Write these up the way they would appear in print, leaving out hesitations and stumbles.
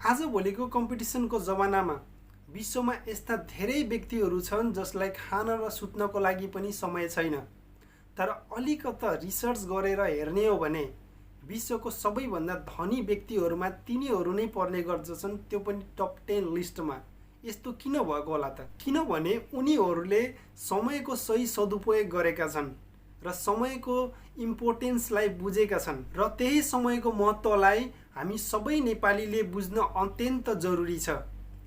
आजभोलिको कम्पिटिसनको जमानामा विश्वमा यस्ता धेरै व्यक्तिहरू छन् जसलाई खान र सुत्नको लागि पनि समय छैन। तर अलिकता रिसर्च गरेर हेर्ने हो भने विश्वको सबैभन्दा धनी व्यक्तिहरूमा तिनीहरू नै पर्ने गर्दछन्, त्यो पनि टप 10 लिस्टमा। यस्तो किन भएको होला त? किनभने उनीहरूले समयको सही सदुपयोग गरेका छन् र समयको इम्पोर्टेन्सलाई बुझेका छन् र त्यही समयको महत्त्वलाई हामी सबै नेपालीले बुझ्न अत्यन्त जरुरी छ।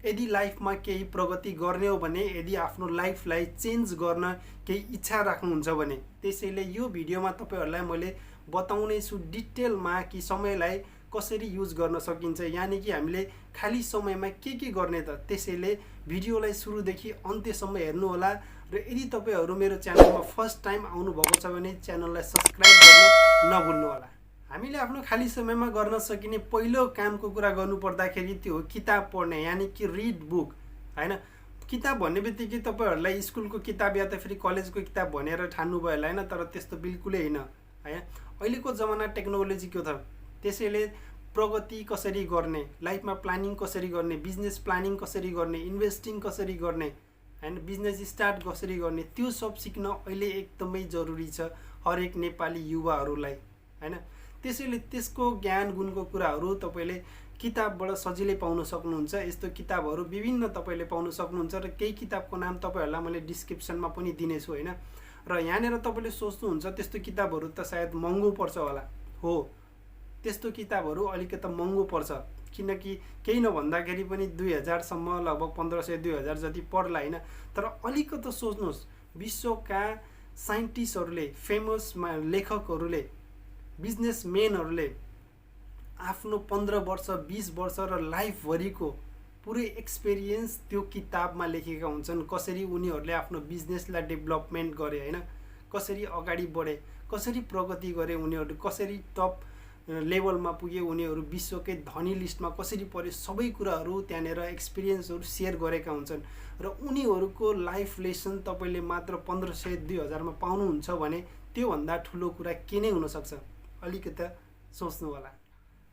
यदि लाइफमा केही प्रगति गर्ने हो भने, यदि आफ्नो लाइफलाई चेन्ज गर्न केही इच्छा राख्नुहुन्छ भने, त्यसैले यो भिडियोमा तपाईहरुलाई मैले बताउने छु डिटेलमा कि समयलाई कसरी युज गर्न सकिन्छ, यानी कि हामीले खाली समयमा के गर्ने त। त्यसैले भिडियोलाई सुरुदेखि अन्त्यसम्म हेर्नु होला र यदि तपाईहरु मेरो च्यानलमा फर्स्ट टाइम आउनु भएको छ भने च्यानललाई सब्स्क्राइब गर्न नभुल्नु होला। हामीले आफ्नो खाली समयमा गर्न सकिने पहिलो कामको कुरा गर्नु पर्दाखेरि त्यो हो किताब पढ्ने, यानी कि रिड बुक, हैन। किताब भन्ने बित्तिकै तपाईहरुलाई स्कुलको किताब या त फेरि कलेजको किताब भनेर ठान्नु भयो होला, हैन। तर त्यस्तो बिल्कुलै हैन, हैन। अहिलेको जमाना टेक्नोलोजीको छ, त्यसैले प्रगति कसरी गर्ने, लाइफमा प्लानिङ कसरी गर्ने, बिजनेस प्लानिङ कसरी गर्ने, इन्भेस्टिङ कसरी गर्ने, हैन, बिजनेस स्टार्ट कसरी गर्ने, त्यो सब सिक्न अहिले एकदमै जरुरी छ हरेक नेपाली युवाहरूलाई, हैन। त्यसैले त्यसको ज्ञान गुणको कुराहरू तपाईले किताबबाट सजिलै पाउन सक्नुहुन्छ। यस्तो किताबहरू विभिन्न तपाईले पाउन सक्नुहुन्छ र केही किताबको नाम तपाईहरुलाई मैले डिस्क्रिप्सनमा पनि दिनेछु, हैन। र यहाँनेर तपाईले सोच्नुहुन्छ त्यस्तो किताबहरू त सायद महँगो पर्छ होला। हो, त्यस्तो किताबहरू अलिकति महँगो पर्छ, किनकि केही नभन्दाखेरि पनि 2000 सम्म, लगभग 1500-2000 जति पर्ला, हैन। तर अलिकति सोच्नुहोस्, विश्वका साइन्टिस्टहरूले, फेमस लेखकहरूले, बिजनेसम्यानहरूले आफ्नो 15 वर्ष 20 वर्ष र लाइफभरिको पुरै एक्सपिरियन्स त्यो किताबमा लेखेका हुन्छन्। कसरी उनीहरूले आफ्नो बिजनेसलाई डेभलपमेन्ट गरे, हैन, कसरी अगाडि बढे, कसरी प्रगति गरे, उनीहरू कसरी टप लेभलमा पुगे, उनीहरू विश्वकै धनी लिस्टमा कसरी परे, सबै कुराहरू त्यहाँनेर एक्सपिरियन्सहरू सेयर गरेका हुन्छन्। र उनीहरूको लाइफ लेसन तपाईले मात्र 1500-2000 मा पाउनुहुन्छ भने त्योभन्दा ठुलो कुरा के नै हुन सक्छ? अलिकति सोच्नु होला।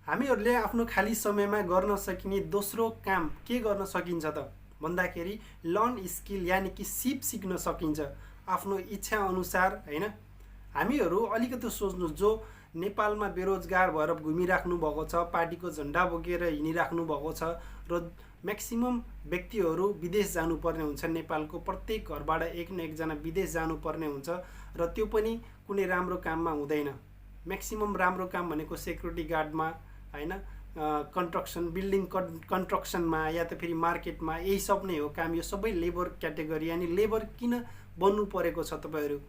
हामीहरूले आफ्नो खाली समयमा गर्न सकिने दोस्रो काम के गर्न सकिन्छ त भन्दाखेरि लर्न स्किल, यानी कि सिप सिक्न सकिन्छ आफ्नो इच्छा अनुसार, हैन। हामीहरू अलिकति सोच्नु, जो नेपालमा बेरोजगार भएर घुमिराख्नु भएको छ, पार्टीको झण्डा बोकेर हिँडिराख्नु भएको छ र म्याक्सिमम व्यक्तिहरू विदेश जानुपर्ने हुन्छ। नेपालको प्रत्येक घरबाट एक न एकजना विदेश जानुपर्ने हुन्छ र त्यो पनि कुनै राम्रो काममा हुँदैन। म्याक्सिमम राम्रो काम भनेको सेक्युरिटी गार्डमा, हैन, कन्स्ट्रक्सन, बिल्डिङ कन्स्ट्रक्सनमा या त फेरि मार्केटमा, यही सब नै हो काम। यो सबै लेबर क्याटेगोरी, यानी लेबर किन बन्नु परेको छ तपाईहरु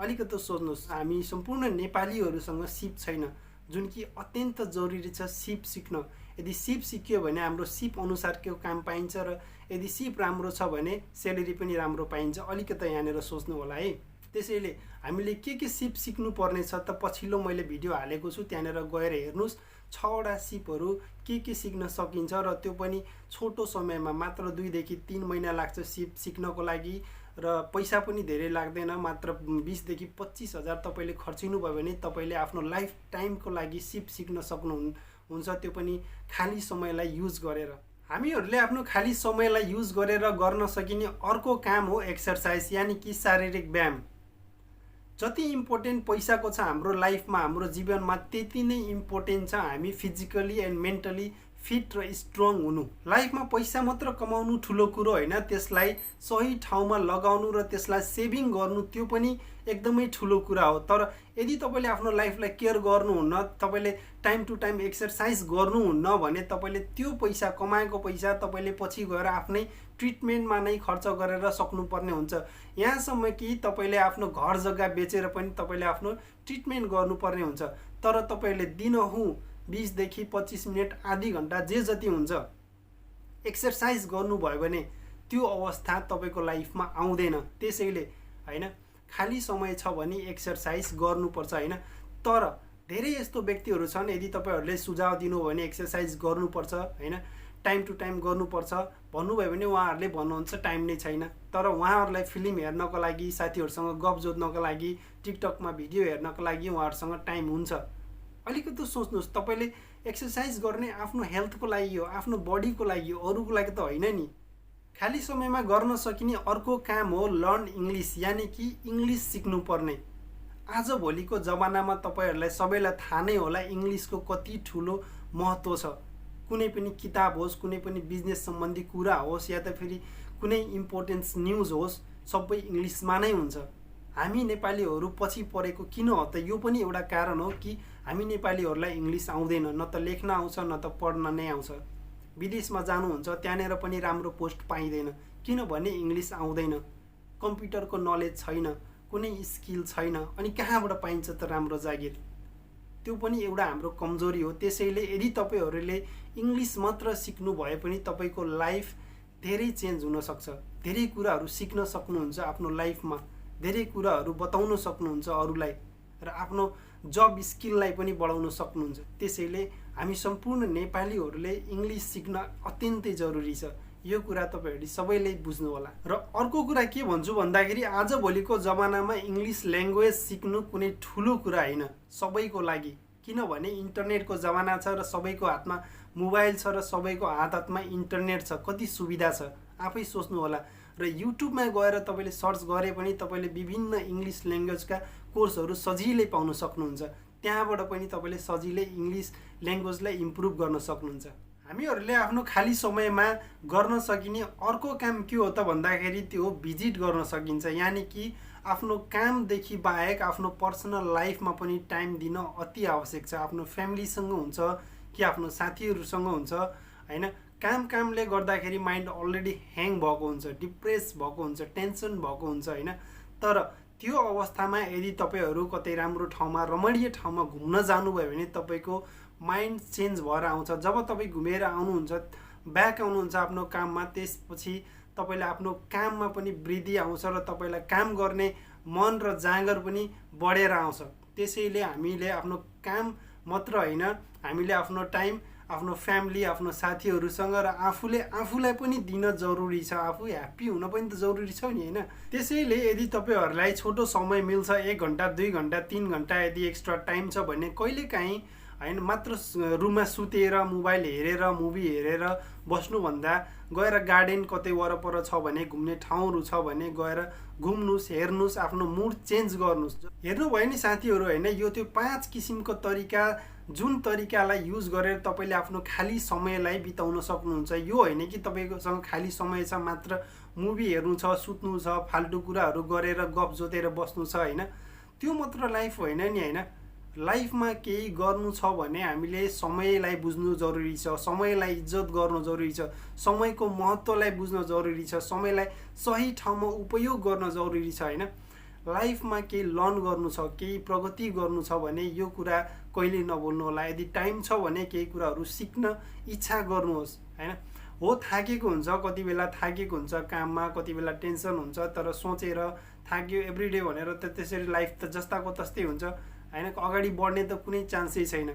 अलिकति सोच्नुहोस्। हामी सम्पूर्ण नेपालीहरूसँग सिप छैन, जुन कि अत्यन्त जरुरी छ सिप सिक्न। यदि सिप सिक्यो भने हाम्रो सिप अनुसारको काम पाइन्छ र यदि सिप राम्रो छ भने स्यालेरी पनि राम्रो पाइन्छ। अलिकति यहाँनेर सोच्नु होला है। त्यसैले हामीले के सिप सिक्नु पर्ने छ त पछिल्लो मैले भिडियो हालेको छु, त्यहाँनेर गएर हेर्नुस्। 6 वटा सिपहरू के सिक्न सकिन्छ र त्यो पनि छोटो समयमा, मात्र 2 देखि 3 महिना लाग्छ सिप सिक्नको लागि र पैसा पनि धेरै लाग्दैन। मात्र 20 देखि 25 हजार तपाईले खर्चिनु भयो भने तपाईले आफ्नो लाइफ टाइमको लागि सिप सिक्न सक्नुहुन्छ, त्यो पनि खाली समयलाई युज गरेर। हामीहरूले आफ्नो खाली समयलाई युज गरेर गर्न सकिने अर्को काम हो एक्सरसाइज, यानी कि शारीरिक व्यायाम। जति इम्पोर्टेन्ट पैसाको छ हाम्रो लाइफमा, हाम्रो जीवनमा, त्यति नै इम्पोर्टेन्ट छ हामी फिजिकली एन्ड मेन्टली फिट र स्ट्रङ हुनु। लाइफमा पैसा मात्र कमाउनु ठुलो कुरो होइन, त्यसलाई सही ठाउँमा लगाउनु र त्यसलाई सेभिङ गर्नु त्यो पनि एकदमै ठुलो कुरा हो। तर यदि तपाईले आफ्नो लाइफलाई केयर गर्नुहुन्न, तपाईले टाइम टु टाइम एक्सरसाइज गर्नुहुन्न भने तपाईले त्यो पैसा, कमाएको पैसा तपाईले पछि गएर आफ्नै ट्रिटमेन्टमा नै खर्च गरेर सक्नुपर्ने हुन्छ। यहाँसम्म कि तपाईले आफ्नो घर जग्गा बेचेर पनि तपाईले आफ्नो ट्रिटमेन्ट गर्नुपर्ने हुन्छ। तर तपाईले दिनहुँ 20 देखि 25 मिनट, आधी घण्टा, जे जति हुन्छ एक्सरसाइज गर्नुभयो भने त्यो अवस्था तपाईको लाइफमा आउँदैन। त्यसैले, हैन, खाली समय छ भने एक्सरसाइज गर्नुपर्छ, हैन। तर धेरै यस्तो व्यक्तिहरू छन्, यदि तपाईहरुले सुझाव दिनु हो भने एक्सरसाइज गर्नुपर्छ, हैन, टाइम टु टाइम गर्नुपर्छ भन्नुभयो भने उहाँहरूले भन्नुहुन्छ टाइम नै छैन। तर उहाँहरूलाई फिल्म हेर्नको लागि, साथीहरूसँग गफ जोड्नको लागि, टिकटकमा भिडियो हेर्नको लागि उहाँहरूसँग टाइम हुन्छ। अलिकति सोच्नुहोस्, तपाईले एक्सर्साइज गर्ने आफ्नो हेल्थको लागि हो, आफ्नो बडीको लागि हो, अरूको लागि त होइन नि। खाली समयमा गर्न सकिने अर्को काम हो लर्न इङ्ग्लिस, यानि कि इङ्ग्लिस सिक्नुपर्ने। आजभोलिको जमानामा तपाईँहरूलाई सबैलाई थाहा नै होला इङ्ग्लिसको कति ठुलो महत्त्व छ। कुनै पनि किताब होस्, कुनै पनि बिजनेस सम्बन्धी कुरा होस्, या त फेरि कुनै इम्पोर्टेन्स न्युज होस्, सबै इङ्ग्लिसमा नै हुन्छ। हामी नेपालीहरू पछि परेको किन हो त? यो पनि एउटा कारण हो कि हामी नेपालीहरूलाई इङ्ग्लिस आउँदैन, न त लेख्न आउँछ न त पढ्न नै आउँछ। विदेशमा जानुहुन्छ त्यहाँनिर पनि राम्रो पोस्ट पाइँदैन, किनभने इङ्ग्लिस आउँदैन, कम्प्युटरको नलेज छैन, कुनै स्किल छैन, अनि कहाँबाट पाइन्छ त राम्रो जागिर? त्यो पनि एउटा हाम्रो कमजोरी हो। त्यसैले यदि तपाईँहरूले इङ्ग्लिस मात्र सिक्नु भए पनि तपाईँको लाइफ धेरै चेन्ज हुनसक्छ। धेरै कुराहरू सिक्न सक्नुहुन्छ आफ्नो लाइफमा, धेरै कुराहरू बताउन सक्नुहुन्छ अरूलाई, र आफ्नो जब स्किललाई पनि बढाउन सक्नुहुन्छ। त्यसैले हामी सम्पूर्ण नेपालीहरूले इङ्ग्लिस सिक्न अत्यन्तै जरुरी छ। यो कुरा तपाईँहरूले सबैले बुझ्नु होला। र अर्को कुरा के भन्छु भन्दाखेरि आजभोलिको जमानामा इङ्ग्लिस ल्याङ्ग्वेज सिक्नु कुनै ठुलो कुरा होइन सबैको लागि, किनभने इन्टरनेटको जमाना छ र सबैको हातमा मोबाइल छ र सबैको हातमा इन्टरनेट छ। कति सुविधा छ आफै सोच्नु होला। र युट्युबमा गएर तपाईँले सर्च गरे पनि तपाईँले विभिन्न इङ्ग्लिस ल्याङ्ग्वेजका कोर्सहरू सजिलै पाउन सक्नुहुन्छ। त्यहाँबाट पनि तपाईँले सजिलै इङ्ग्लिस ल्याङ्ग्वेजलाई इम्प्रुभ गर्न सक्नुहुन्छ। हामीहरूले आफ्नो खाली समयमा गर्न सकिने अर्को काम के हो त भन्दाखेरि त्यो हो भिजिट गर्न सकिन्छ, यानि कि आफ्नो कामदेखि बाहेक आफ्नो पर्सनल लाइफमा पनि टाइम दिन अति आवश्यक छ। आफ्नो फ्यामिलीसँग हुन्छ कि आफ्नो साथीहरूसँग हुन्छ, होइन? कामले गर्दाखेरि माइन्ड अलरेडी ह्याङ भएको हुन्छ, डिप्रेस भएको हुन्छ, टेन्सन भएको हुन्छ, होइन? तर त्यो अवस्थामा यदि तपाईँहरू कतै राम्रो ठाउँमा, रमणीय ठाउँमा घुम्न जानुभयो भने तपाईँको माइन्ड चेन्ज भएर आउँछ। जब तपाईँ घुमेर आउनुहुन्छ, ब्याक आउनुहुन्छ आफ्नो काममा, त्यसपछि तपाईँले आफ्नो काममा पनि वृद्धि आउँछ र तपाईँलाई काम गर्ने मन र जाँगर पनि बढेर आउँछ। त्यसैले हामीले आफ्नो काम मात्र होइन, हामीले आफ्नो टाइम आफ्नो फ्यामिली, आफ्नो साथीहरूसँग र आफूलाई पनि दिन जरुरी छ। आफू ह्याप्पी हुन पनि त जरुरी छ नि, होइन? त्यसैले यदि तपाईँहरूलाई छोटो समय मिल्छ, 1 घन्टा 2 घन्टा 3 घन्टा यदि एक्स्ट्रा टाइम छ भने कहिलेकाहीँ, होइन, मात्र रुममा सुतेर मोबाइल हेरेर मुभी हेरेर बस्नुभन्दा गएर गार्डन कतै वरपर छ भने, घुम्ने ठाउँहरू छ भने गएर घुम्नुहोस्, हेर्नुहोस्, आफ्नो मुड चेन्ज गर्नुहोस्। हेर्नुभयो नि साथीहरू, होइन, यो त्यो 5 किसिमको तरिका, जुन तरिकालाई युज गरेर तपाईँले आफ्नो खाली समयलाई बिताउन सक्नुहुन्छ। यो होइन कि तपाईँकोसँग खाली समय छ मात्र मुभी हेर्नु छ, सुत्नु छ, फाल्टु कुराहरू गरेर गफ जोतेर बस्नु छ, होइन? त्यो मात्र लाइफ होइन नि, होइन? लाइफमा केही गर्नु छ भने हामीले समयलाई बुझ्नु जरुरी छ, समयलाई इज्जत गर्नु जरुरी छ, समयको महत्त्वलाई बुझ्न जरुरी छ, समयलाई सही ठाउँमा उपयोग गर्न जरुरी छ, होइन? लाइफमा केही लर्न गर्नु छ, केही प्रगति गर्नु छ भने यो कुरा कहिले नभुल्नु होला। यदि टाइम छ भने केही कुराहरू सिक्न इच्छा गर्नुहोस्, होइन? हो, थाकेको हुन्छ, कति बेला थाकेको हुन्छ काममा, कति बेला टेन्सन हुन्छ, तर सोचेर थाक्यो एभ्रिडे भनेर त त्यसरी लाइफ त जस्ताको तस्तै हुन्छ, होइन? अगाडि बढ्ने त कुनै चान्सै छैन।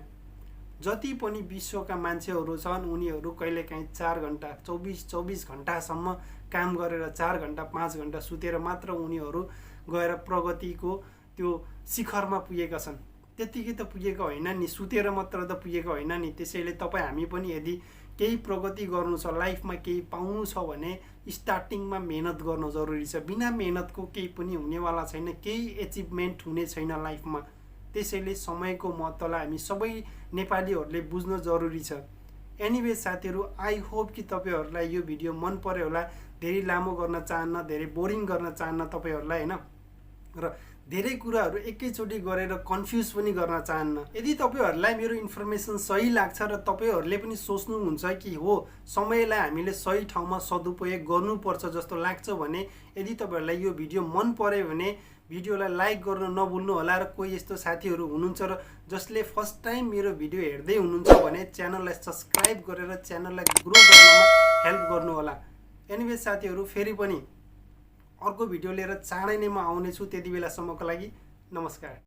जति पनि विश्वका मान्छेहरू छन् उनीहरू कहिलेकाहीँ 4 घन्टा 24 घन्टासम्म काम गरेर 4 घन्टा 5 घन्टा सुतेर मात्र उनीहरू गएर प्रगतिको त्यो शिखरमा पुगेका छन्। त्यतिकै त पुगेको होइन नि, सुतेर मात्र त पुगेको होइन नि। त्यसैले हामी पनि यदि केही प्रगति गर्नु छ, लाइफमा केही पाउनु छ भने स्टार्टिङमा मेहनत गर्न जरुरी छ। बिना मेहनतको केही पनि हुनेवाला छैन, केही एचिभमेन्ट हुने छैन लाइफमा। त्यसैले समयको महत्त्वलाई हामी सबै नेपालीहरूले बुझ्न जरुरी छ। एनिवे साथीहरू, आई होप कि तपाईँहरूलाई यो भिडियो मन पर्यो होला। धेरै लामो गर्न चाहन्न, धेरै बोरिङ गर्न चाहन्न तपाईँहरूलाई, होइन? र धेरै कुराहरू एकैचोटि गरेर कन्फ्युज पनि गर्न चाहन्न। यदि तपाईँहरूलाई मेरो इन्फर्मेसन सही लाग्छ र तपाईँहरूले पनि सोच्नुहुन्छ कि हो समयलाई हामीले सही ठाउँमा सदुपयोग गर्नुपर्छ जस्तो लाग्छ भने, यदि तपाईँहरूलाई यो भिडियो मन पर्यो भने भिडियोलाई लाइक गर्न नभुल्नु होला। र कोही यस्तो साथीहरू हुनुहुन्छ र जसले फर्स्ट टाइम मेरो भिडियो हेर्दै हुनुहुन्छ भने च्यानललाई सब्सक्राइब गरेर च्यानललाई ग्रो गर्नमा हेल्प गर्नु होला। एनिवे साथीहरू, फेरि पनि अर्को भिडियो लिएर चाँडै नै म आउनेछु। त्यति बेलासम्मको लागि नमस्कार।